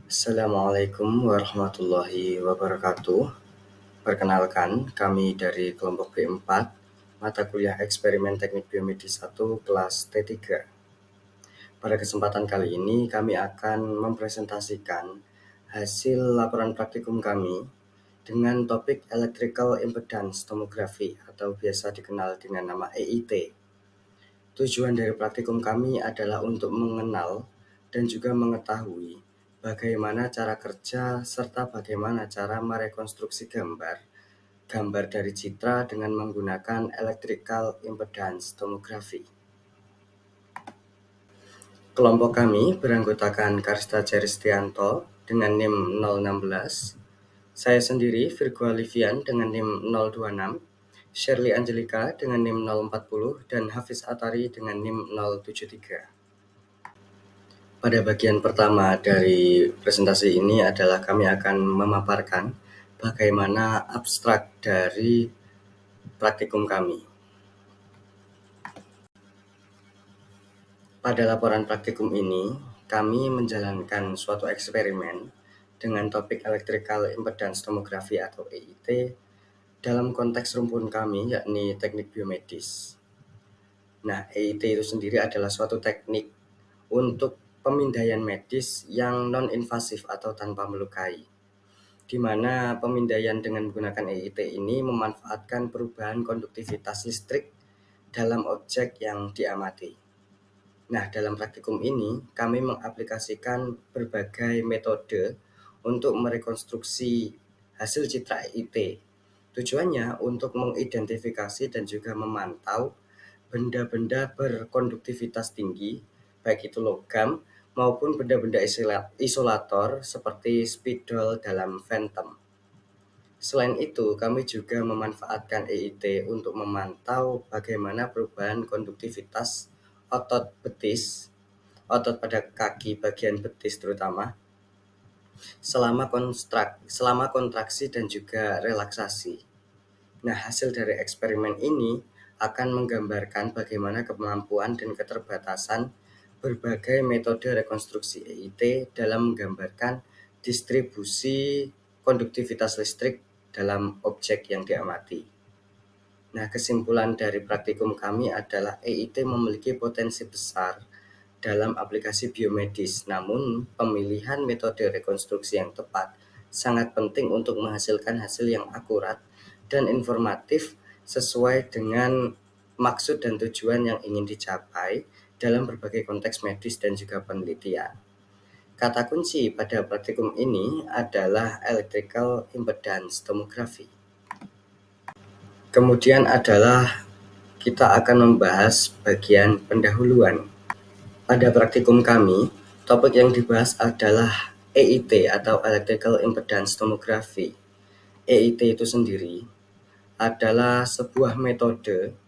Assalamualaikum warahmatullahi wabarakatuh. Perkenalkan, kami dari kelompok B4, mata kuliah eksperimen teknik biomedis 1 kelas T3. Pada kesempatan kali ini, kami akan mempresentasikan hasil laporan praktikum kami dengan topik Electrical Impedance Tomography atau biasa dikenal dengan nama EIT. Tujuan dari praktikum kami adalah untuk mengenal dan juga mengetahui bagaimana cara kerja serta bagaimana cara merekonstruksi gambar dari citra dengan menggunakan Electrical Impedance Tomography. Kelompok kami beranggotakan Karsta Jeristianto dengan NIM 016, saya sendiri Virgo Alivian dengan NIM 026, Shirley Angelika dengan NIM 040, dan Hafiz Atari dengan NIM 073. Pada bagian pertama dari presentasi ini adalah kami akan memaparkan bagaimana abstrak dari praktikum kami. Pada laporan praktikum ini, kami menjalankan suatu eksperimen dengan topik Electrical Impedance Tomography atau EIT dalam konteks rumpun kami yakni teknik biomedis. Nah, EIT itu sendiri adalah suatu teknik untuk pemindaian medis yang non-invasif atau tanpa melukai, di mana pemindaian dengan menggunakan EIT ini memanfaatkan perubahan konduktivitas listrik dalam objek yang diamati. Nah, dalam praktikum ini, kami mengaplikasikan berbagai metode untuk merekonstruksi hasil citra EIT. Tujuannya untuk mengidentifikasi dan juga memantau benda-benda berkonduktivitas tinggi, baik itu logam maupun benda-benda isolator seperti spidol dalam Phantom. Selain itu, kami juga memanfaatkan EIT untuk memantau bagaimana perubahan konduktivitas otot betis, otot pada kaki bagian betis terutama, selama kontraksi dan juga relaksasi. Nah, hasil dari eksperimen ini akan menggambarkan bagaimana kemampuan dan keterbatasan berbagai metode rekonstruksi EIT dalam menggambarkan distribusi konduktivitas listrik dalam objek yang diamati. Nah, kesimpulan dari praktikum kami adalah EIT memiliki potensi besar dalam aplikasi biomedis, namun pemilihan metode rekonstruksi yang tepat sangat penting untuk menghasilkan hasil yang akurat dan informatif sesuai dengan maksud dan tujuan yang ingin dicapai dalam berbagai konteks medis dan juga penelitian. Kata kunci pada praktikum ini adalah Electrical Impedance Tomography. Kemudian adalah kita akan membahas bagian pendahuluan. Pada praktikum kami, topik yang dibahas adalah EIT atau Electrical Impedance Tomography. EIT itu sendiri adalah sebuah metode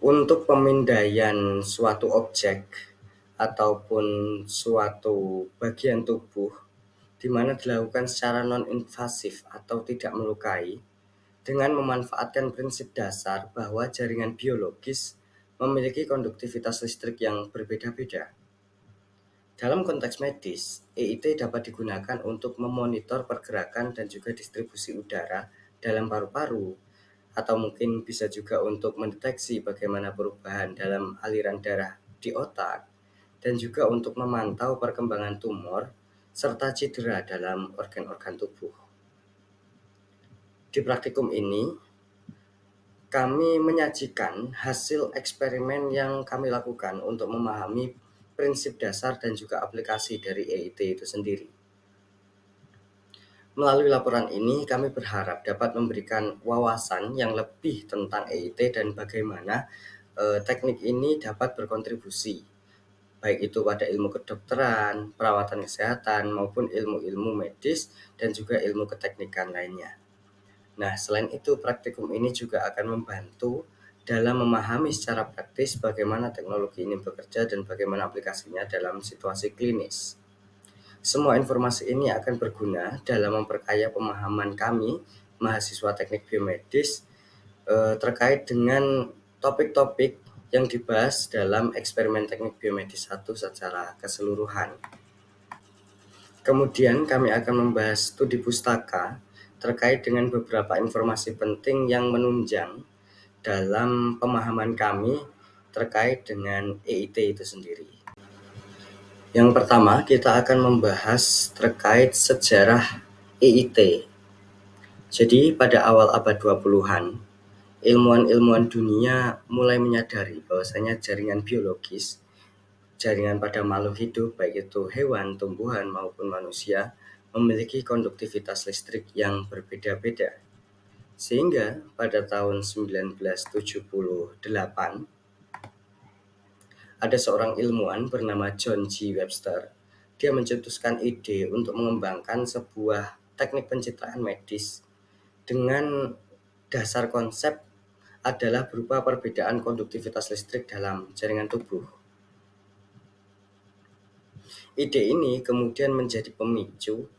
untuk pemindaian suatu objek ataupun suatu bagian tubuh di mana dilakukan secara non-invasif atau tidak melukai dengan memanfaatkan prinsip dasar bahwa jaringan biologis memiliki konduktivitas listrik yang berbeda-beda. Dalam konteks medis, EIT dapat digunakan untuk memonitor pergerakan dan juga distribusi udara dalam paru-paru, atau mungkin bisa juga untuk mendeteksi bagaimana perubahan dalam aliran darah di otak, dan juga untuk memantau perkembangan tumor serta cedera dalam organ-organ tubuh. Di praktikum ini, kami menyajikan hasil eksperimen yang kami lakukan untuk memahami prinsip dasar dan juga aplikasi dari EIT itu sendiri. Melalui laporan ini, kami berharap dapat memberikan wawasan yang lebih tentang EIT dan bagaimana teknik ini dapat berkontribusi, baik itu pada ilmu kedokteran, perawatan kesehatan, maupun ilmu-ilmu medis dan juga ilmu keteknikan lainnya. Nah, selain itu, praktikum ini juga akan membantu dalam memahami secara praktis bagaimana teknologi ini bekerja dan bagaimana aplikasinya dalam situasi klinis. Semua informasi ini akan berguna dalam memperkaya pemahaman kami, mahasiswa teknik biomedis, terkait dengan topik-topik yang dibahas dalam eksperimen teknik biomedis 1 secara keseluruhan. Kemudian kami akan membahas studi pustaka terkait dengan beberapa informasi penting yang menunjang dalam pemahaman kami terkait dengan EIT itu sendiri. Yang pertama, kita akan membahas terkait sejarah EIT. Jadi pada awal abad 20-an, ilmuwan-ilmuwan dunia mulai menyadari bahwasanya jaringan biologis, jaringan pada makhluk hidup baik itu hewan, tumbuhan maupun manusia memiliki konduktivitas listrik yang berbeda-beda. Sehingga pada tahun 1978 ada seorang ilmuwan bernama John G. Webster. Dia mencetuskan ide untuk mengembangkan sebuah teknik pencitraan medis dengan dasar konsep adalah berupa perbedaan konduktivitas listrik dalam jaringan tubuh. Ide ini kemudian menjadi pemicu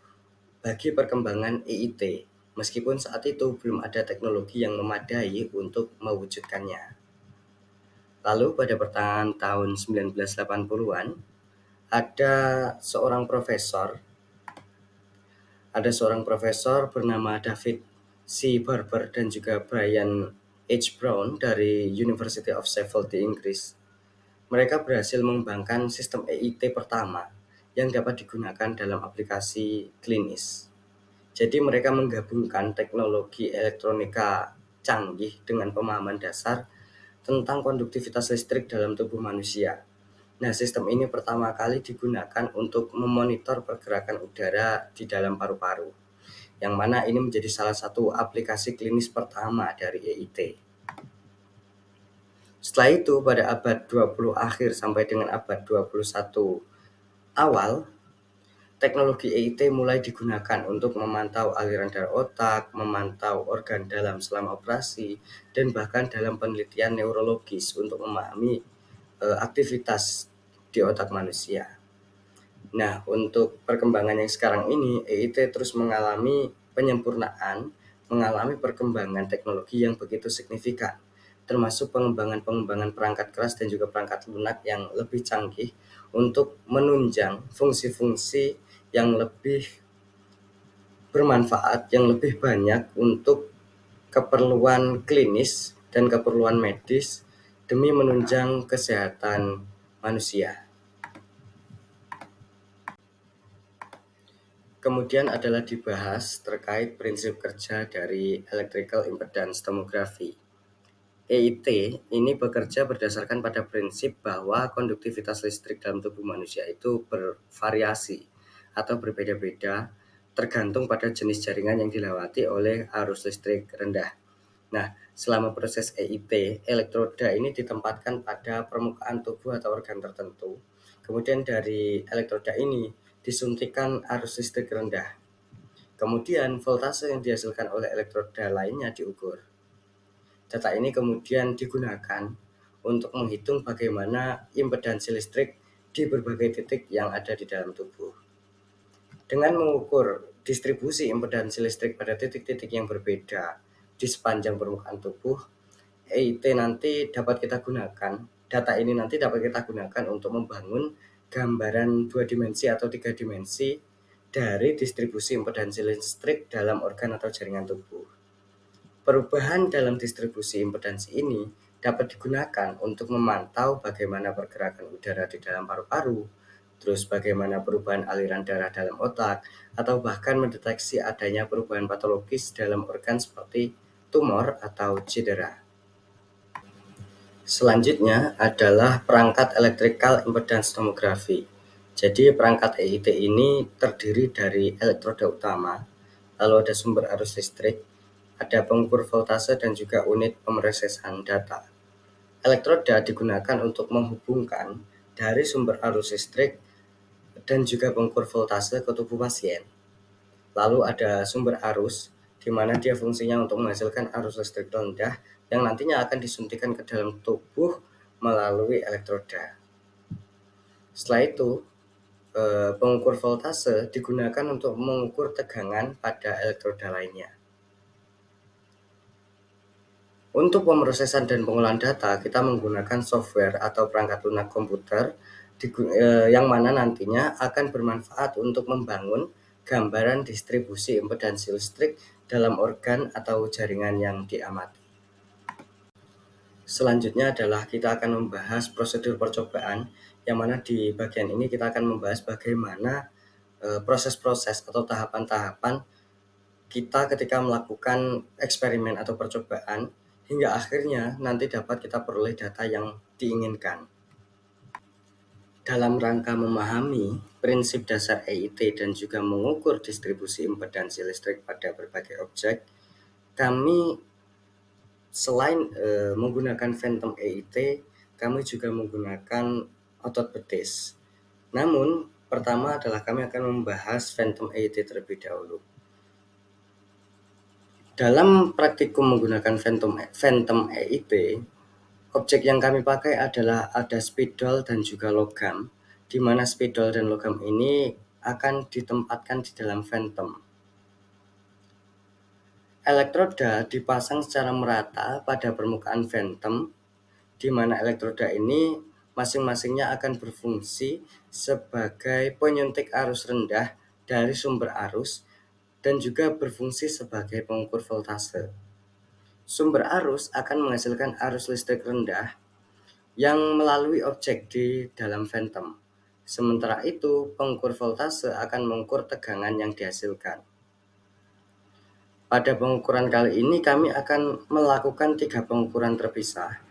bagi perkembangan EIT, meskipun saat itu belum ada teknologi yang memadai untuk mewujudkannya. Lalu pada pertengahan tahun 1980-an, ada seorang profesor bernama David C. Barber dan juga Brian H. Brown dari University of Sheffield di Inggris. Mereka berhasil mengembangkan sistem EIT pertama yang dapat digunakan dalam aplikasi klinis. Jadi mereka menggabungkan teknologi elektronika canggih dengan pemahaman dasar tentang konduktivitas listrik dalam tubuh manusia. Nah, sistem ini pertama kali digunakan untuk memonitor pergerakan udara di dalam paru-paru, yang mana ini menjadi salah satu aplikasi klinis pertama dari EIT. Setelah itu, pada abad 20 akhir sampai dengan abad 21 awal, teknologi EIT mulai digunakan untuk memantau aliran darah otak, memantau organ dalam selama operasi, dan bahkan dalam penelitian neurologis untuk memahami aktivitas di otak manusia. Nah, untuk perkembangan yang sekarang ini, EIT terus mengalami penyempurnaan, mengalami perkembangan teknologi yang begitu signifikan, termasuk pengembangan perangkat keras dan juga perangkat lunak yang lebih canggih untuk menunjang fungsi-fungsi yang lebih bermanfaat, yang lebih banyak untuk keperluan klinis dan keperluan medis demi menunjang kesehatan manusia. Kemudian adalah dibahas terkait prinsip kerja dari Electrical Impedance Tomography. EIT ini bekerja berdasarkan pada prinsip bahwa konduktivitas listrik dalam tubuh manusia itu bervariasi atau berbeda-beda tergantung pada jenis jaringan yang dilewati oleh arus listrik rendah. Nah, selama proses EIT, elektroda ini ditempatkan pada permukaan tubuh atau organ tertentu. Kemudian dari elektroda ini disuntikan arus listrik rendah. Kemudian voltase yang dihasilkan oleh elektroda lainnya diukur. Data ini kemudian digunakan untuk menghitung bagaimana impedansi listrik di berbagai titik yang ada di dalam tubuh. Dengan mengukur distribusi impedansi listrik pada titik-titik yang berbeda di sepanjang permukaan tubuh, EIT nanti dapat kita gunakan, data ini nanti dapat kita gunakan untuk membangun gambaran 2 dimensi atau 3 dimensi dari distribusi impedansi listrik dalam organ atau jaringan tubuh. Perubahan dalam distribusi impedansi ini dapat digunakan untuk memantau bagaimana pergerakan udara di dalam paru-paru, terus bagaimana perubahan aliran darah dalam otak, atau bahkan mendeteksi adanya perubahan patologis dalam organ seperti tumor atau cedera. Selanjutnya adalah perangkat Electrical Impedance Tomography. Jadi perangkat EIT ini terdiri dari elektroda utama, lalu ada sumber arus listrik, ada pengukur voltase dan juga unit pemrosesan data. Elektroda digunakan untuk menghubungkan dari sumber arus listrik dan juga pengukur voltase ke tubuh pasien. Lalu ada sumber arus, di mana dia fungsinya untuk menghasilkan arus listrik rendah yang nantinya akan disuntikan ke dalam tubuh melalui elektroda. Setelah itu, pengukur voltase digunakan untuk mengukur tegangan pada elektroda lainnya. Untuk pemrosesan dan pengolahan data, kita menggunakan software atau perangkat lunak komputer yang mana nantinya akan bermanfaat untuk membangun gambaran distribusi impedansi listrik dalam organ atau jaringan yang diamati. Selanjutnya adalah kita akan membahas prosedur percobaan, yang mana di bagian ini kita akan membahas bagaimana proses-proses atau tahapan-tahapan kita ketika melakukan eksperimen atau percobaan hingga akhirnya nanti dapat kita peroleh data yang diinginkan. Dalam rangka memahami prinsip dasar EIT dan juga mengukur distribusi impedansi listrik pada berbagai objek, kami selain menggunakan Phantom EIT, kami juga menggunakan otot betis. Namun, pertama adalah kami akan membahas Phantom EIT terlebih dahulu. Dalam praktikum menggunakan Phantom EIT, objek yang kami pakai adalah ada spidol dan juga logam, di mana spidol dan logam ini akan ditempatkan di dalam Phantom. Elektroda dipasang secara merata pada permukaan Phantom, di mana elektroda ini masing-masingnya akan berfungsi sebagai penyuntik arus rendah dari sumber arus dan juga berfungsi sebagai pengukur voltase. Sumber arus akan menghasilkan arus listrik rendah yang melalui objek di dalam Phantom. Sementara itu, pengukur voltase akan mengukur tegangan yang dihasilkan. Pada pengukuran kali ini kami akan melakukan 3 pengukuran terpisah.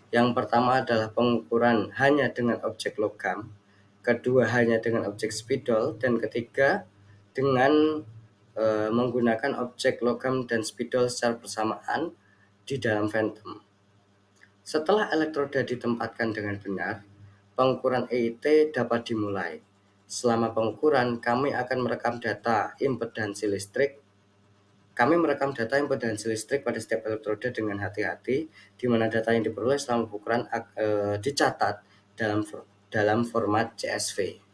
Yang pertama adalah pengukuran hanya dengan objek logam, kedua hanya dengan objek spidol, dan ketiga dengan menggunakan objek logam dan spidol secara bersamaan di dalam Phantom. Setelah elektroda ditempatkan dengan benar, pengukuran EIT dapat dimulai. Selama pengukuran, kami akan merekam data impedansi listrik. Kami merekam data impedansi listrik pada setiap elektroda dengan hati-hati, di mana data yang diperoleh selama pengukuran dicatat dalam format CSV.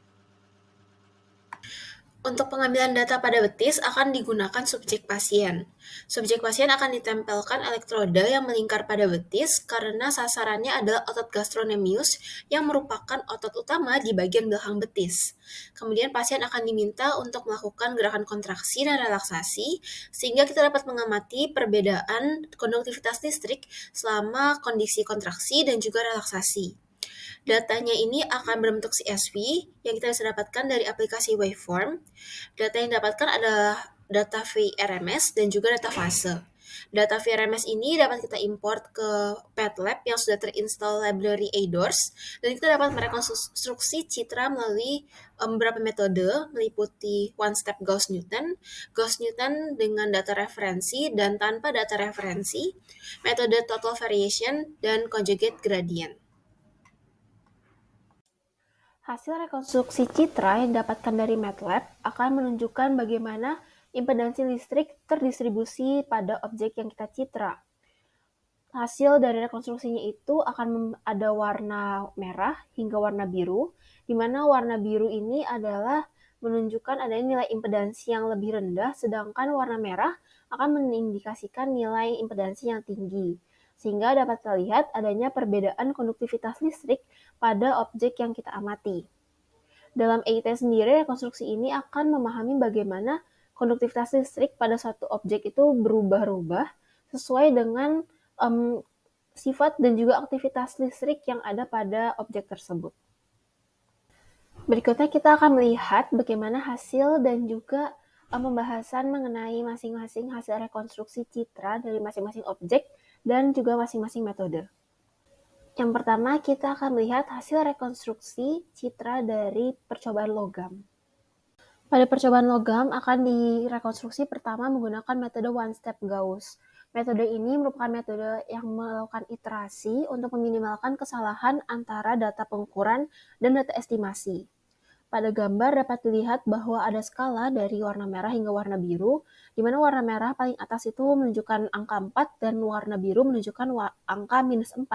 Untuk pengambilan data pada betis akan digunakan subjek pasien. Subjek pasien akan ditempelkan elektroda yang melingkar pada betis karena sasarannya adalah otot gastrocnemius yang merupakan otot utama di bagian belakang betis. Kemudian pasien akan diminta untuk melakukan gerakan kontraksi dan relaksasi sehingga kita dapat mengamati perbedaan konduktivitas listrik selama kondisi kontraksi dan juga relaksasi. Datanya ini akan berbentuk CSV yang kita bisa dapatkan dari aplikasi Waveform. Data yang didapatkan adalah data VRMS dan juga data fase. Data VRMS ini dapat kita import ke PATLAB yang sudah terinstall library ADORS, dan kita dapat merekonstruksi citra melalui beberapa metode meliputi one-step Gauss-Newton, Gauss-Newton dengan data referensi dan tanpa data referensi, metode total variation, dan conjugate gradient. Hasil rekonstruksi citra yang didapatkan dari MATLAB akan menunjukkan bagaimana impedansi listrik terdistribusi pada objek yang kita citra. Hasil dari rekonstruksinya itu akan ada warna merah hingga warna biru, di mana warna biru ini adalah menunjukkan adanya nilai impedansi yang lebih rendah, sedangkan warna merah akan mengindikasikan nilai impedansi yang tinggi. Sehingga dapat terlihat adanya perbedaan konduktivitas listrik pada objek yang kita amati. Dalam EIT sendiri, rekonstruksi ini akan memahami bagaimana konduktivitas listrik pada suatu objek itu berubah-ubah sesuai dengan sifat dan juga aktivitas listrik yang ada pada objek tersebut. Berikutnya kita akan melihat bagaimana hasil dan juga pembahasan mengenai masing-masing hasil rekonstruksi citra dari masing-masing objek dan juga masing-masing metode. Yang pertama, kita akan melihat hasil rekonstruksi citra dari percobaan logam. Pada percobaan logam akan direkonstruksi pertama menggunakan metode one-step Gauss. Metode ini merupakan metode yang melakukan iterasi untuk meminimalkan kesalahan antara data pengukuran dan data estimasi. Pada gambar dapat dilihat bahwa ada skala dari warna merah hingga warna biru, di mana warna merah paling atas itu menunjukkan angka 4 dan warna biru menunjukkan angka minus 4.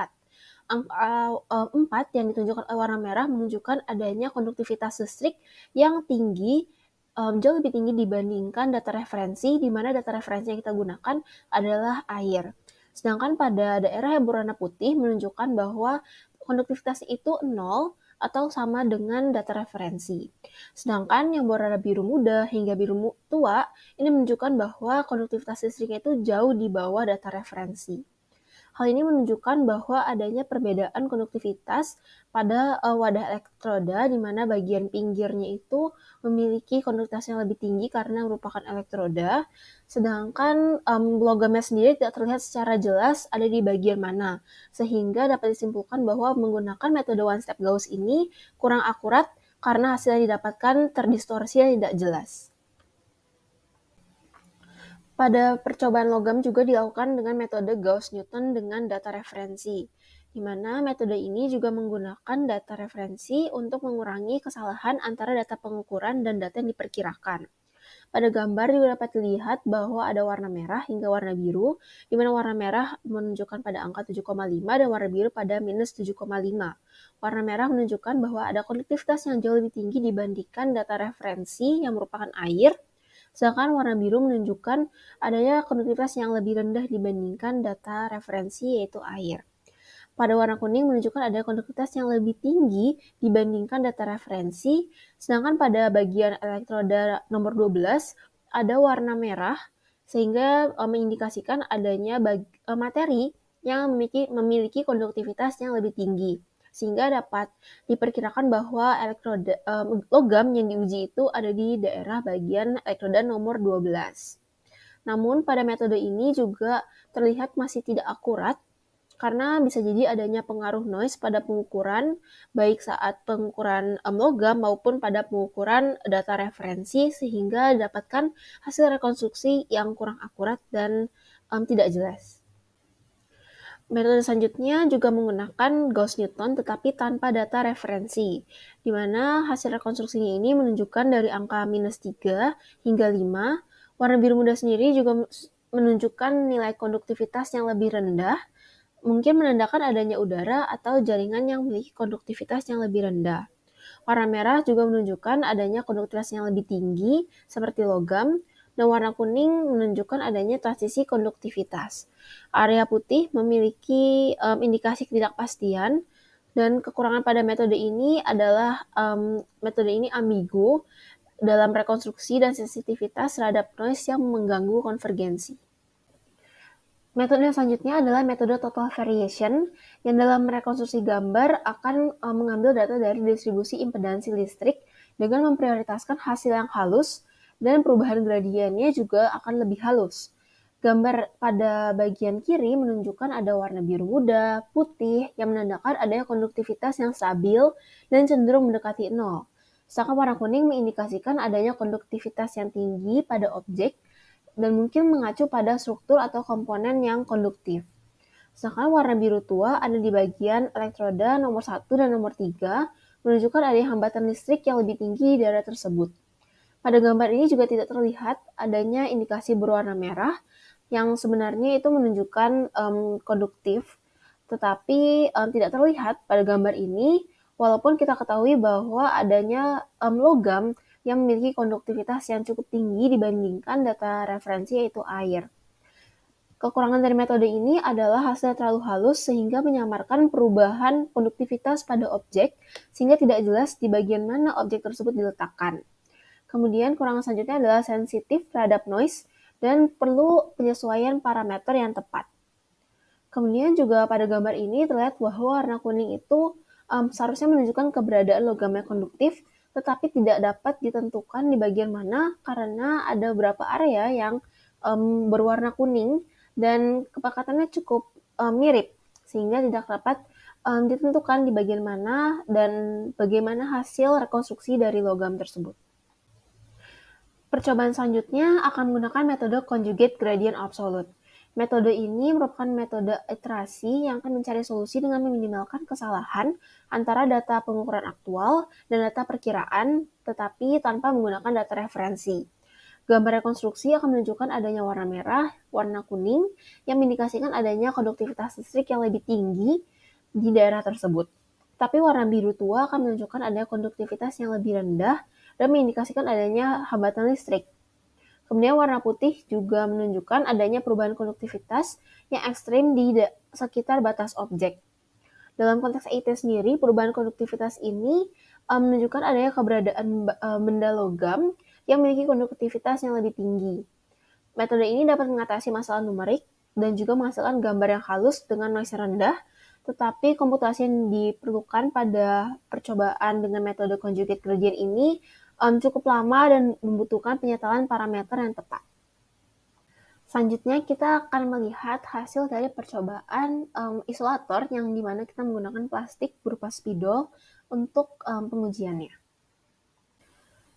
Angka 4 yang ditunjukkan oleh warna merah menunjukkan adanya konduktivitas listrik yang tinggi, jauh lebih tinggi dibandingkan data referensi, di mana data referensi yang kita gunakan adalah air. Sedangkan pada daerah yang berwarna putih menunjukkan bahwa konduktivitas itu 0 atau sama dengan data referensi. Sedangkan yang berwarna biru muda hingga biru tua ini menunjukkan bahwa konduktivitas listriknya itu jauh di bawah data referensi. Hal ini menunjukkan bahwa adanya perbedaan konduktivitas pada wadah elektroda di mana bagian pinggirnya itu memiliki konduktivitas yang lebih tinggi karena merupakan elektroda, sedangkan logamnya sendiri tidak terlihat secara jelas ada di bagian mana, sehingga dapat disimpulkan bahwa menggunakan metode one step Gauss ini kurang akurat karena hasil yang didapatkan terdistorsi dan tidak jelas. Pada percobaan logam juga dilakukan dengan metode Gauss-Newton dengan data referensi, di mana metode ini juga menggunakan data referensi untuk mengurangi kesalahan antara data pengukuran dan data yang diperkirakan. Pada gambar juga dapat dilihat bahwa ada warna merah hingga warna biru, di mana warna merah menunjukkan pada angka 7,5 dan warna biru pada minus 7,5. Warna merah menunjukkan bahwa ada konduktivitas yang jauh lebih tinggi dibandingkan data referensi yang merupakan air, sedangkan warna biru menunjukkan adanya konduktivitas yang lebih rendah dibandingkan data referensi yaitu air. Pada warna kuning menunjukkan adanya konduktivitas yang lebih tinggi dibandingkan data referensi, sedangkan pada bagian elektroda nomor 12 ada warna merah sehingga mengindikasikan adanya materi yang memiliki konduktivitas yang lebih tinggi. Sehingga dapat diperkirakan bahwa logam yang diuji itu ada di daerah bagian elektroda nomor 12. Namun pada metode ini juga terlihat masih tidak akurat karena bisa jadi adanya pengaruh noise pada pengukuran, baik saat pengukuran logam maupun pada pengukuran data referensi, sehingga dapatkan hasil rekonstruksi yang kurang akurat dan tidak jelas. Metode selanjutnya juga menggunakan Gauss-Newton tetapi tanpa data referensi, di mana hasil rekonstruksinya ini menunjukkan dari angka minus 3 hingga 5. Warna biru muda sendiri juga menunjukkan nilai konduktivitas yang lebih rendah, mungkin menandakan adanya udara atau jaringan yang memiliki konduktivitas yang lebih rendah. Warna merah juga menunjukkan adanya konduktivitas yang lebih tinggi, seperti logam, dan warna kuning menunjukkan adanya transisi konduktivitas. Area putih memiliki indikasi ketidakpastian, dan kekurangan pada metode ini adalah metode ini ambigu dalam rekonstruksi dan sensitivitas terhadap noise yang mengganggu konvergensi. Metode selanjutnya adalah metode total variation, yang dalam rekonstruksi gambar akan mengambil data dari distribusi impedansi listrik dengan memprioritaskan hasil yang halus, dan perubahan gradiennya juga akan lebih halus. Gambar pada bagian kiri menunjukkan ada warna biru muda, putih, yang menandakan adanya konduktivitas yang stabil dan cenderung mendekati 0. Sedangkan warna kuning mengindikasikan adanya konduktivitas yang tinggi pada objek dan mungkin mengacu pada struktur atau komponen yang konduktif. Sedangkan warna biru tua ada di bagian elektroda nomor 1 dan nomor 3, menunjukkan adanya hambatan listrik yang lebih tinggi di daerah tersebut. Pada gambar ini juga tidak terlihat adanya indikasi berwarna merah, yang sebenarnya itu menunjukkan konduktif, tetapi tidak terlihat pada gambar ini, walaupun kita ketahui bahwa adanya logam yang memiliki konduktivitas yang cukup tinggi dibandingkan data referensi yaitu air. Kekurangan dari metode ini adalah hasilnya terlalu halus sehingga menyamarkan perubahan konduktivitas pada objek, sehingga tidak jelas di bagian mana objek tersebut diletakkan. Kemudian kekurangan selanjutnya adalah sensitif terhadap noise dan perlu penyesuaian parameter yang tepat. Kemudian juga pada gambar ini terlihat bahwa warna kuning itu seharusnya menunjukkan keberadaan logam yang konduktif, tetapi tidak dapat ditentukan di bagian mana karena ada beberapa area yang berwarna kuning dan kepekatannya cukup mirip, sehingga tidak dapat ditentukan di bagian mana dan bagaimana hasil rekonstruksi dari logam tersebut. Percobaan selanjutnya akan menggunakan metode conjugate gradient absolute. Metode ini merupakan metode iterasi yang akan mencari solusi dengan meminimalkan kesalahan antara data pengukuran aktual dan data perkiraan, tetapi tanpa menggunakan data referensi. Gambar rekonstruksi akan menunjukkan adanya warna merah, warna kuning, yang mengindikasikan adanya konduktivitas listrik yang lebih tinggi di daerah tersebut. Tapi warna biru tua akan menunjukkan adanya konduktivitas yang lebih rendah dan mengindikasikan adanya hambatan listrik. Kemudian warna putih juga menunjukkan adanya perubahan konduktivitas yang ekstrim di sekitar batas objek. Dalam konteks EIT sendiri, perubahan konduktivitas ini menunjukkan adanya keberadaan benda logam yang memiliki konduktivitas yang lebih tinggi. Metode ini dapat mengatasi masalah numerik dan juga menghasilkan gambar yang halus dengan noise rendah, tetapi komputasi yang diperlukan pada percobaan dengan metode conjugate gradient ini cukup lama dan membutuhkan penyetelan parameter yang tepat. Selanjutnya kita akan melihat hasil dari percobaan isolator yang dimana kita menggunakan plastik berupa spidol untuk pengujiannya.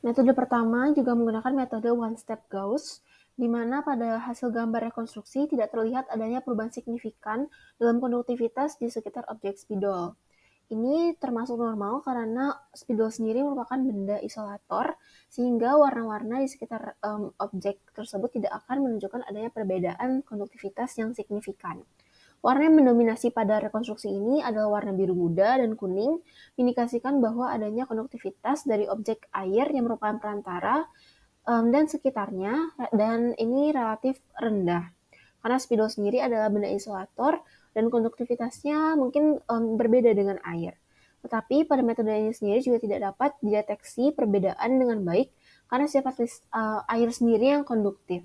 Metode pertama juga menggunakan metode one-step Gauss, di mana pada hasil gambar rekonstruksi tidak terlihat adanya perubahan signifikan dalam konduktivitas di sekitar objek spidol. Ini termasuk normal karena spidol sendiri merupakan benda isolator, sehingga warna-warna di sekitar objek tersebut tidak akan menunjukkan adanya perbedaan konduktivitas yang signifikan. Warna yang mendominasi pada rekonstruksi ini adalah warna biru muda dan kuning, mengindikasikan bahwa adanya konduktivitas dari objek air yang merupakan perantara dan sekitarnya, dan ini relatif rendah. Karena spidol sendiri adalah benda isolator dan konduktivitasnya mungkin berbeda dengan air. Tetapi pada metode ini sendiri juga tidak dapat dideteksi perbedaan dengan baik karena sifat air sendiri yang konduktif.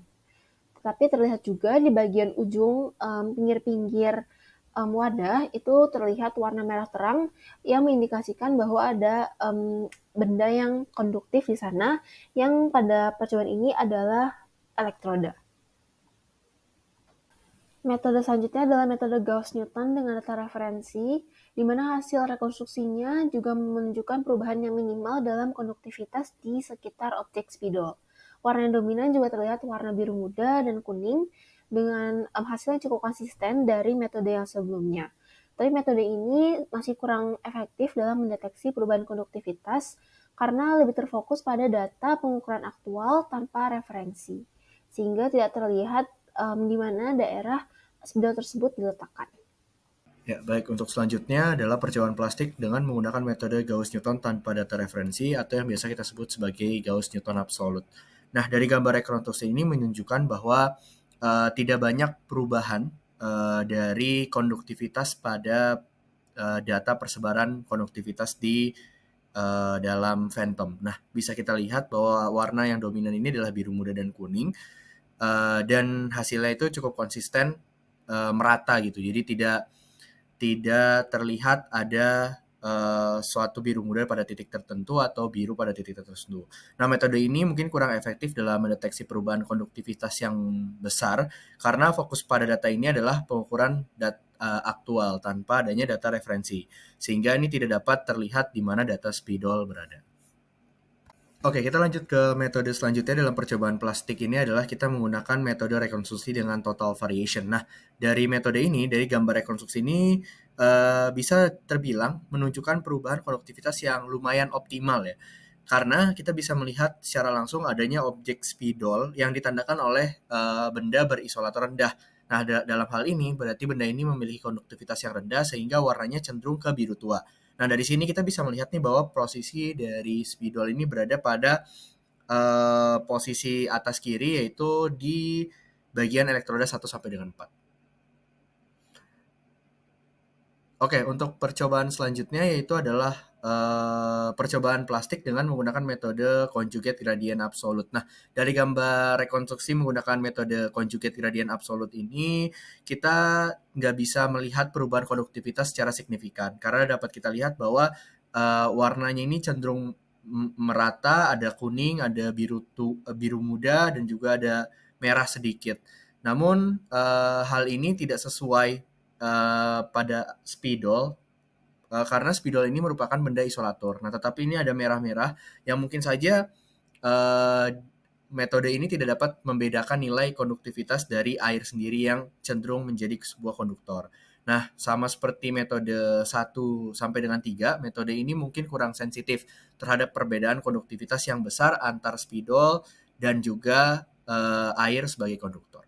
Tetapi terlihat juga di bagian ujung pinggir-pinggir wadah itu terlihat warna merah terang yang mengindikasikan bahwa ada benda yang konduktif di sana yang pada percobaan ini adalah elektroda. Metode selanjutnya adalah metode Gauss-Newton dengan data referensi, di mana hasil rekonstruksinya juga menunjukkan perubahan yang minimal dalam konduktivitas di sekitar objek spidol. Warna yang dominan juga terlihat warna biru muda dan kuning, dengan hasil yang cukup konsisten dari metode yang sebelumnya. Tapi metode ini masih kurang efektif dalam mendeteksi perubahan konduktivitas karena lebih terfokus pada data pengukuran aktual tanpa referensi, sehingga tidak terlihat di mana daerah spidol tersebut diletakkan. Ya, baik. Untuk selanjutnya adalah percobaan plastik dengan menggunakan metode Gauss-Newton tanpa data referensi atau yang biasa kita sebut sebagai Gauss-Newton absolute. Nah, dari gambar rekonstruksi ini menunjukkan bahwa tidak banyak perubahan dari konduktivitas pada data persebaran konduktivitas di dalam phantom. Nah, bisa kita lihat bahwa warna yang dominan ini adalah biru muda dan kuning, dan hasilnya itu cukup konsisten, merata gitu. Jadi tidak terlihat ada suatu biru muda pada titik tertentu atau biru pada titik tertentu. Nah, metode ini mungkin kurang efektif dalam mendeteksi perubahan konduktivitas yang besar karena fokus pada data ini adalah pengukuran aktual tanpa adanya data referensi, sehingga ini tidak dapat terlihat di mana data spidol berada. Oke, kita lanjut ke metode selanjutnya dalam percobaan plastik ini adalah kita menggunakan metode rekonstruksi dengan total variation. Nah, dari metode ini, dari gambar rekonstruksi ini bisa terbilang menunjukkan perubahan konduktivitas yang lumayan optimal ya. Karena kita bisa melihat secara langsung adanya objek spidol yang ditandakan oleh benda berisolator rendah. Nah, dalam hal ini berarti benda ini memiliki konduktivitas yang rendah sehingga warnanya cenderung ke biru tua. Nah, dari sini kita bisa melihat nih bahwa posisi dari spidol ini berada pada posisi atas kiri, yaitu di bagian elektroda 1 sampai dengan 4. Oke, untuk percobaan selanjutnya yaitu adalah percobaan plastik dengan menggunakan metode conjugate gradient absolute. Nah, dari gambar rekonstruksi menggunakan metode conjugate gradient absolute ini, kita nggak bisa melihat perubahan konduktivitas secara signifikan karena dapat kita lihat bahwa warnanya ini cenderung merata, ada kuning, ada biru muda, dan juga ada merah sedikit. Namun hal ini tidak sesuai pada spidol karena spidol ini merupakan benda isolator. Nah, tetapi ini ada merah-merah yang mungkin saja metode ini tidak dapat membedakan nilai konduktivitas dari air sendiri yang cenderung menjadi sebuah konduktor. Nah, sama seperti metode 1 sampai dengan 3, metode ini mungkin kurang sensitif terhadap perbedaan konduktivitas yang besar antar spidol dan juga air sebagai konduktor.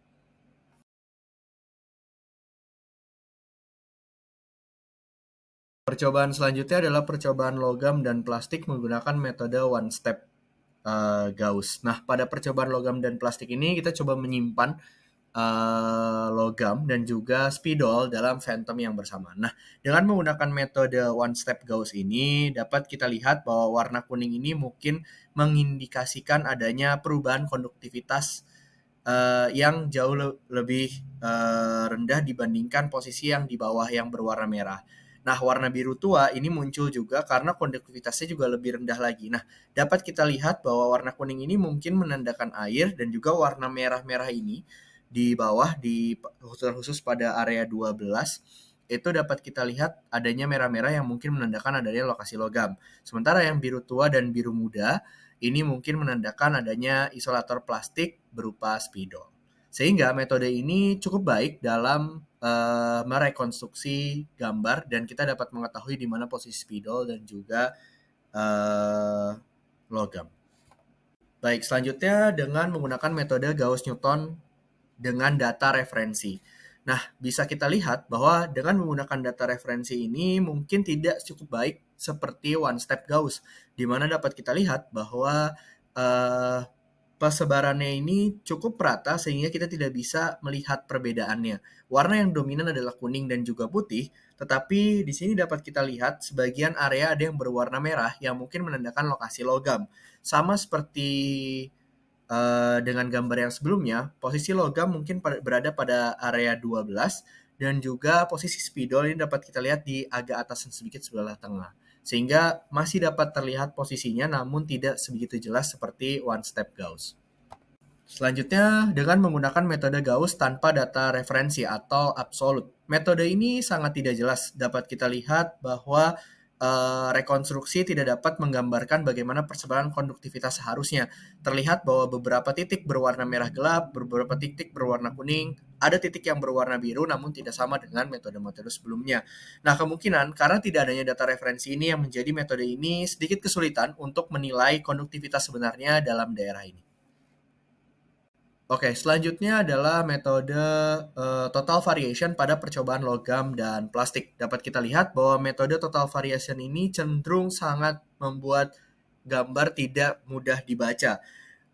Percobaan selanjutnya adalah percobaan logam dan plastik menggunakan metode one step. Gauss. Nah, pada percobaan logam dan plastik ini kita coba menyimpan logam dan juga spidol dalam phantom yang bersamaan. Nah, dengan menggunakan metode one step Gauss ini dapat kita lihat bahwa warna kuning ini mungkin mengindikasikan adanya perubahan konduktivitas yang jauh lebih rendah dibandingkan posisi yang di bawah yang berwarna merah. Nah, warna biru tua ini muncul juga karena konduktivitasnya juga lebih rendah lagi. Nah, dapat kita lihat bahwa warna kuning ini mungkin menandakan air dan juga warna merah-merah ini di bawah di khusus pada area 12 itu dapat kita lihat adanya merah-merah yang mungkin menandakan adanya lokasi logam. Sementara yang biru tua dan biru muda ini mungkin menandakan adanya isolator plastik berupa spidol. Sehingga metode ini cukup baik dalam merekonstruksi gambar dan kita dapat mengetahui di mana posisi spidol dan juga logam. Baik, selanjutnya dengan menggunakan metode Gauss-Newton dengan data referensi. Nah, bisa kita lihat bahwa dengan menggunakan data referensi ini mungkin tidak cukup baik seperti one step Gauss, di mana dapat kita lihat bahwa persebarannya ini cukup rata sehingga kita tidak bisa melihat perbedaannya. Warna yang dominan adalah kuning dan juga putih, tetapi di sini dapat kita lihat sebagian area ada yang berwarna merah yang mungkin menandakan lokasi logam. Sama seperti dengan gambar yang sebelumnya, posisi logam mungkin berada pada area 12 dan juga posisi spidol ini dapat kita lihat di agak atas sedikit sebelah tengah. Sehingga masih dapat terlihat posisinya namun tidak sebegitu jelas seperti one step Gauss. Selanjutnya, dengan menggunakan metode Gauss tanpa data referensi atau absolut. Metode ini sangat tidak jelas. Dapat kita lihat bahwa rekonstruksi tidak dapat menggambarkan bagaimana persebaran konduktivitas seharusnya. Terlihat bahwa beberapa titik berwarna merah gelap, beberapa titik berwarna kuning, ada titik yang berwarna biru namun tidak sama dengan metode-metode sebelumnya. Nah, kemungkinan karena tidak adanya data referensi ini yang menjadi metode ini sedikit kesulitan untuk menilai konduktivitas sebenarnya dalam daerah ini. Oke, selanjutnya adalah metode total variation pada percobaan logam dan plastik. Dapat kita lihat bahwa metode total variation ini cenderung sangat membuat gambar tidak mudah dibaca.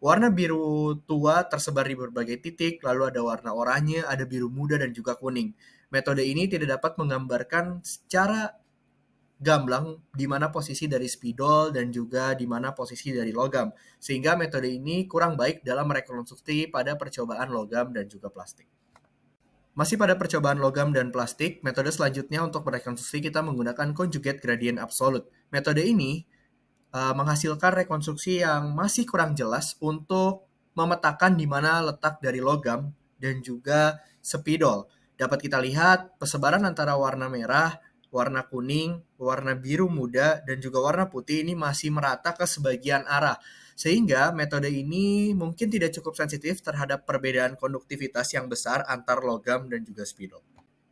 Warna biru tua tersebar di berbagai titik, lalu ada warna oranye, ada biru muda, dan juga kuning. Metode ini tidak dapat menggambarkan secara gamblang di mana posisi dari spidol dan juga di mana posisi dari logam. Sehingga metode ini kurang baik dalam rekonstruksi pada percobaan logam dan juga plastik. Masih pada percobaan logam dan plastik, metode selanjutnya untuk merekonstruksi kita menggunakan conjugate gradient absolute. Metode ini menghasilkan rekonstruksi yang masih kurang jelas untuk memetakan di mana letak dari logam dan juga spidol. Dapat kita lihat persebaran antara warna merah, warna kuning, warna biru muda, dan juga warna putih ini masih merata ke sebagian arah. Sehingga metode ini mungkin tidak cukup sensitif terhadap perbedaan konduktivitas yang besar antar logam dan juga spidol.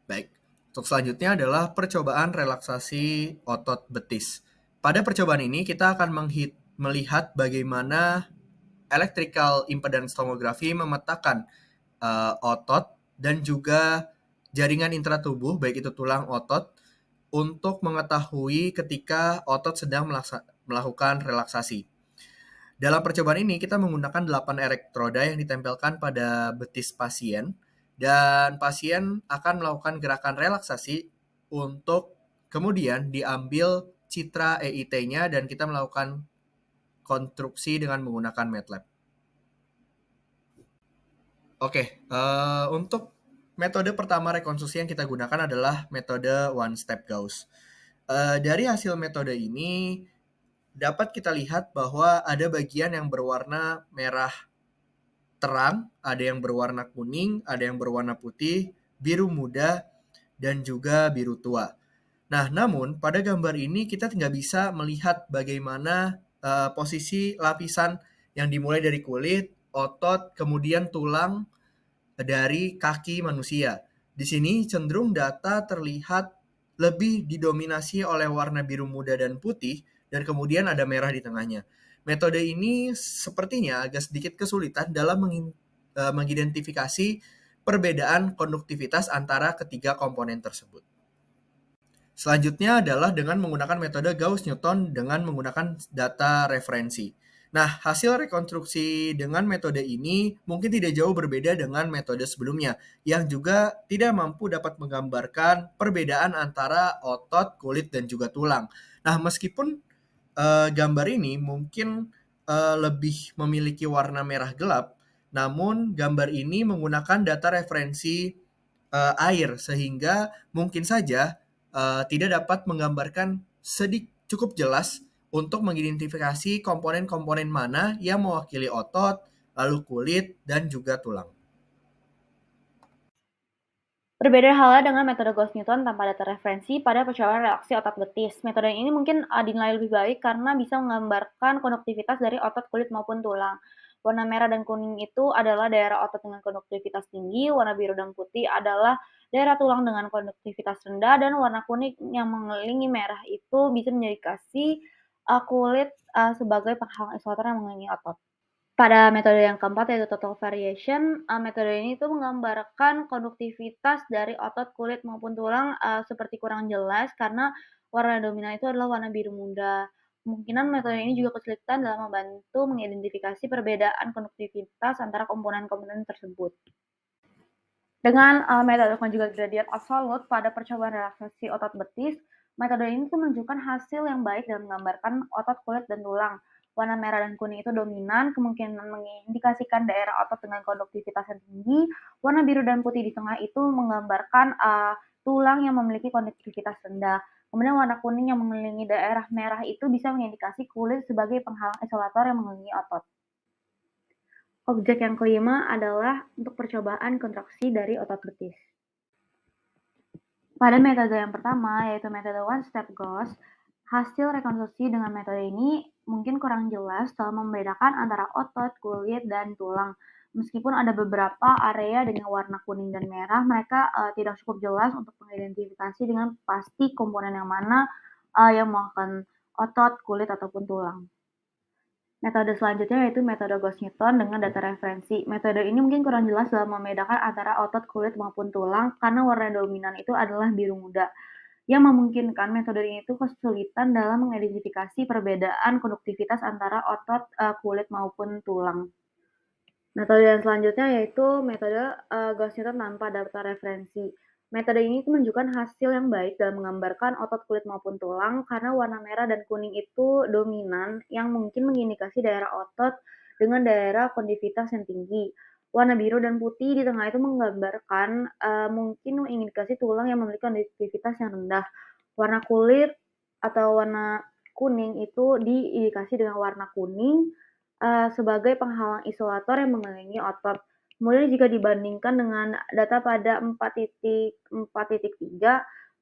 Baik, untuk selanjutnya adalah percobaan relaksasi otot betis. Pada percobaan ini kita akan melihat bagaimana electrical impedance tomography memetakan otot dan juga jaringan intratubuh, baik itu tulang otot, untuk mengetahui ketika otot sedang melakukan relaksasi. Dalam percobaan ini kita menggunakan 8 elektroda yang ditempelkan pada betis pasien dan pasien akan melakukan gerakan relaksasi untuk kemudian diambil citra EIT-nya dan kita melakukan konstruksi dengan menggunakan MATLAB. Oke, untuk metode pertama rekonstruksi yang kita gunakan adalah metode one step Gauss. Dari hasil metode ini dapat kita lihat bahwa ada bagian yang berwarna merah terang, ada yang berwarna kuning, ada yang berwarna putih, biru muda, dan juga biru tua. Nah, namun pada gambar ini kita tidak bisa melihat bagaimana posisi lapisan yang dimulai dari kulit, otot, kemudian tulang dari kaki manusia. Di sini cenderung data terlihat lebih didominasi oleh warna biru muda dan putih, dan kemudian ada merah di tengahnya. Metode ini sepertinya agak sedikit kesulitan dalam mengidentifikasi perbedaan konduktivitas antara ketiga komponen tersebut. Selanjutnya adalah dengan menggunakan metode Gauss-Newton dengan menggunakan data referensi. Nah, hasil rekonstruksi dengan metode ini mungkin tidak jauh berbeda dengan metode sebelumnya, yang juga tidak mampu dapat menggambarkan perbedaan antara otot, kulit, dan juga tulang. Nah, meskipun gambar ini mungkin lebih memiliki warna merah gelap, namun gambar ini menggunakan data referensi air, sehingga mungkin saja tidak dapat menggambarkan cukup jelas untuk mengidentifikasi komponen-komponen mana yang mewakili otot, lalu kulit, dan juga tulang. Berbeda halnya dengan metode Gauss-Newton tanpa data referensi pada percobaan reaksi otot betis. Metode ini mungkin dinilai lebih baik karena bisa menggambarkan konduktivitas dari otot kulit maupun tulang. Warna merah dan kuning itu adalah daerah otot dengan konduktivitas tinggi, warna biru dan putih adalah daerah tulang dengan konduktivitas rendah, dan warna kuning yang mengelilingi merah itu bisa mengindikasi kulit sebagai penghalang isolator yang mengelilingi otot. Pada metode yang keempat yaitu total variation, metode ini tuh menggambarkan konduktivitas dari otot kulit maupun tulang, seperti kurang jelas karena warna dominan itu adalah warna biru muda. Kemungkinan metode ini juga kesulitan dalam membantu mengidentifikasi perbedaan konduktivitas antara komponen-komponen tersebut. Dengan metode conjugate gradient absolute pada percobaan relaksasi otot betis, metode ini tuh menunjukkan hasil yang baik dalam menggambarkan otot kulit dan tulang. Warna merah dan kuning itu dominan, kemungkinan mengindikasikan daerah otot dengan konduktivitas yang tinggi. Warna biru dan putih di tengah itu menggambarkan tulang yang memiliki konduktivitas rendah. Kemudian warna kuning yang mengelilingi daerah merah itu bisa mengindikasi kulit sebagai penghalang isolator yang mengelilingi otot. Objek yang kelima adalah untuk percobaan kontraksi dari otot betis. Pada metode yang pertama, yaitu metode one-step Gauss, hasil rekonstruksi dengan metode ini mungkin kurang jelas dalam membedakan antara otot, kulit, dan tulang. Meskipun ada beberapa area dengan warna kuning dan merah, mereka tidak cukup jelas untuk mengidentifikasi dengan pasti komponen yang mana yang melakukan otot, kulit, ataupun tulang. Metode selanjutnya yaitu metode Gauss-Newton dengan data referensi. Metode ini mungkin kurang jelas dalam membedakan antara otot, kulit, maupun tulang karena warna dominan itu adalah biru muda, yang memungkinkan metode ini itu kesulitan dalam mengidentifikasi perbedaan konduktivitas antara otot, kulit, maupun tulang. Metode yang selanjutnya yaitu metode Gauss-Newton tanpa data referensi. Metode ini menunjukkan hasil yang baik dalam menggambarkan otot kulit maupun tulang karena warna merah dan kuning itu dominan yang mungkin mengindikasi daerah otot dengan daerah konduktivitas yang tinggi. Warna biru dan putih di tengah itu menggambarkan mungkin mengindikasi tulang yang memiliki konduktivitas yang rendah. Warna kulit atau warna kuning itu diindikasi dengan warna kuning sebagai penghalang isolator yang mengelilingi otot. Kemudian jika dibandingkan dengan data pada 4.4.3,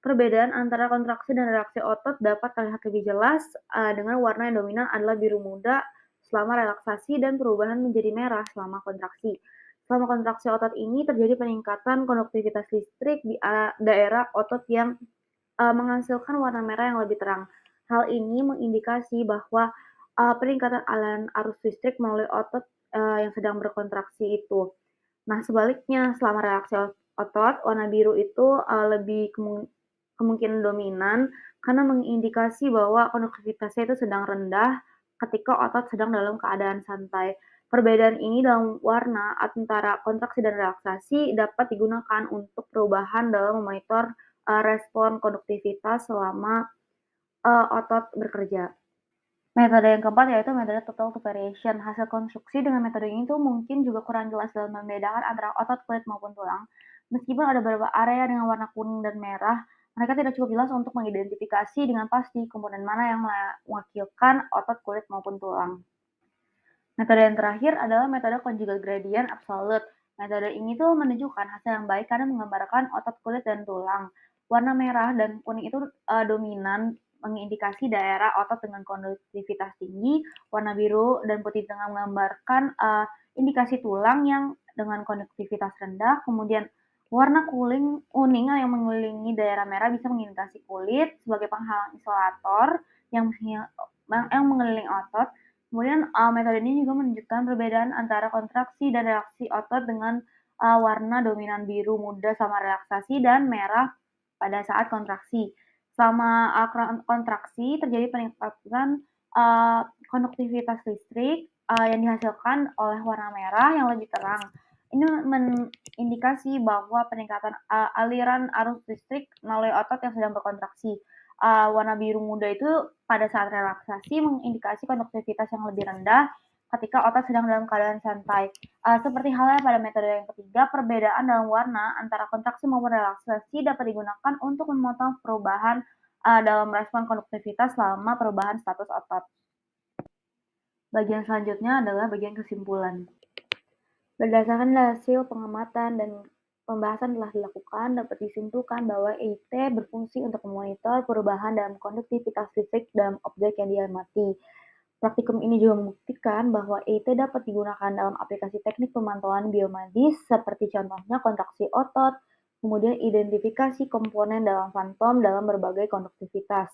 perbedaan antara kontraksi dan reaksi otot dapat terlihat lebih jelas dengan warna yang dominan adalah biru muda selama relaksasi dan perubahan menjadi merah selama kontraksi. Selama kontraksi otot ini terjadi peningkatan konduktivitas listrik di daerah otot yang menghasilkan warna merah yang lebih terang. Hal ini mengindikasi bahwa peningkatan aliran arus listrik melalui otot yang sedang berkontraksi itu. Nah, sebaliknya selama reaksi otot, warna biru itu lebih kemungkinan dominan karena mengindikasi bahwa konduktivitasnya itu sedang rendah ketika otot sedang dalam keadaan santai. Perbedaan ini dalam warna antara kontraksi dan relaksasi dapat digunakan untuk perubahan dalam memonitor respon konduktivitas selama otot bekerja. Metode yang keempat yaitu metode total variation. Hasil konstruksi dengan metode ini tuh mungkin juga kurang jelas dalam membedakan antara otot, kulit, maupun tulang. Meskipun ada beberapa area dengan warna kuning dan merah, mereka tidak cukup jelas untuk mengidentifikasi dengan pasti komponen mana yang mewakilkan otot, kulit, maupun tulang. Metode yang terakhir adalah metode conjugate gradient absolute. Metode ini tuh menunjukkan hasil yang baik karena menggambarkan otot, kulit, dan tulang. Warna merah dan kuning itu dominan mengindikasi daerah otot dengan konduktivitas tinggi, warna biru dan putih tengah menggambarkan indikasi tulang yang dengan konduktivitas rendah, kemudian warna kuning yang mengelilingi daerah merah bisa mengindikasi kulit sebagai penghalang isolator yang mengelilingi otot. Kemudian metode ini juga menunjukkan perbedaan antara kontraksi dan reaksi otot dengan warna dominan biru muda sama relaksasi dan merah pada saat kontraksi. Selama kontraksi terjadi peningkatan konduktivitas listrik yang dihasilkan oleh warna merah yang lebih terang. Ini mengindikasi bahwa peningkatan aliran arus listrik melalui otot yang sedang berkontraksi. Warna biru muda itu pada saat relaksasi mengindikasi konduktivitas yang lebih rendah ketika otot sedang dalam keadaan santai. Seperti halnya pada metode yang ketiga, perbedaan dalam warna antara kontraksi maupun relaksasi dapat digunakan untuk memotong perubahan dalam respon konduktivitas selama perubahan status otot. Bagian selanjutnya adalah bagian kesimpulan. Berdasarkan hasil pengamatan dan pembahasan telah dilakukan, dapat disimpulkan bahwa EIT berfungsi untuk memonitor perubahan dalam konduktivitas listrik dalam objek yang diamati. Praktikum ini juga membuktikan bahwa EIT dapat digunakan dalam aplikasi teknik pemantauan biomedis seperti contohnya kontraksi otot, kemudian identifikasi komponen dalam fantom dalam berbagai konduktivitas.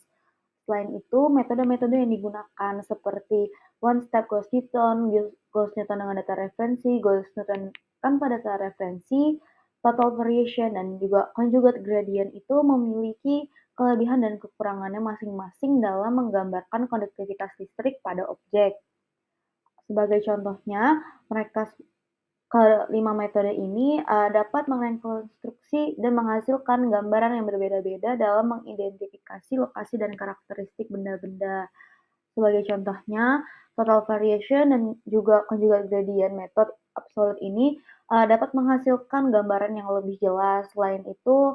Selain itu, metode-metode yang digunakan seperti one-step Gauss-Newton, Gauss-Newton dengan data referensi, Gauss-Newton tanpa data referensi, total variation, dan juga conjugate gradient itu memiliki kelebihan dan kekurangannya masing-masing dalam menggambarkan konduktivitas listrik pada objek. Sebagai contohnya, kelima metode ini dapat merekonstruksi dan menghasilkan gambaran yang berbeda-beda dalam mengidentifikasi lokasi dan karakteristik benda-benda. Sebagai contohnya, total variation dan juga conjugate gradient method absolute ini dapat menghasilkan gambaran yang lebih jelas. Selain itu,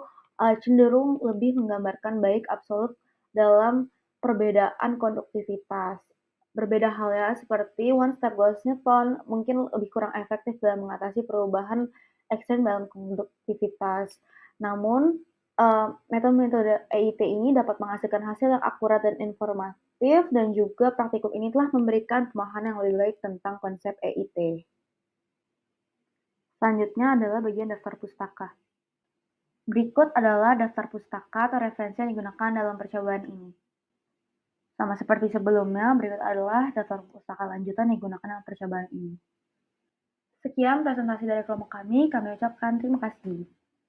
cenderung lebih menggambarkan baik absolut dalam perbedaan konduktivitas. Berbeda halnya seperti one-step Gauss-Newton mungkin lebih kurang efektif dalam mengatasi perubahan ekstrem dalam konduktivitas. Namun, metode-metode EIT ini dapat menghasilkan hasil yang akurat dan informatif, dan juga praktikum ini telah memberikan pemahaman yang lebih baik tentang konsep EIT. Selanjutnya adalah bagian daftar pustaka. Berikut adalah daftar pustaka atau referensi yang digunakan dalam percobaan ini. Sama seperti sebelumnya, berikut adalah daftar pustaka lanjutan yang digunakan dalam percobaan ini. Sekian presentasi dari kelompok kami ucapkan terima kasih.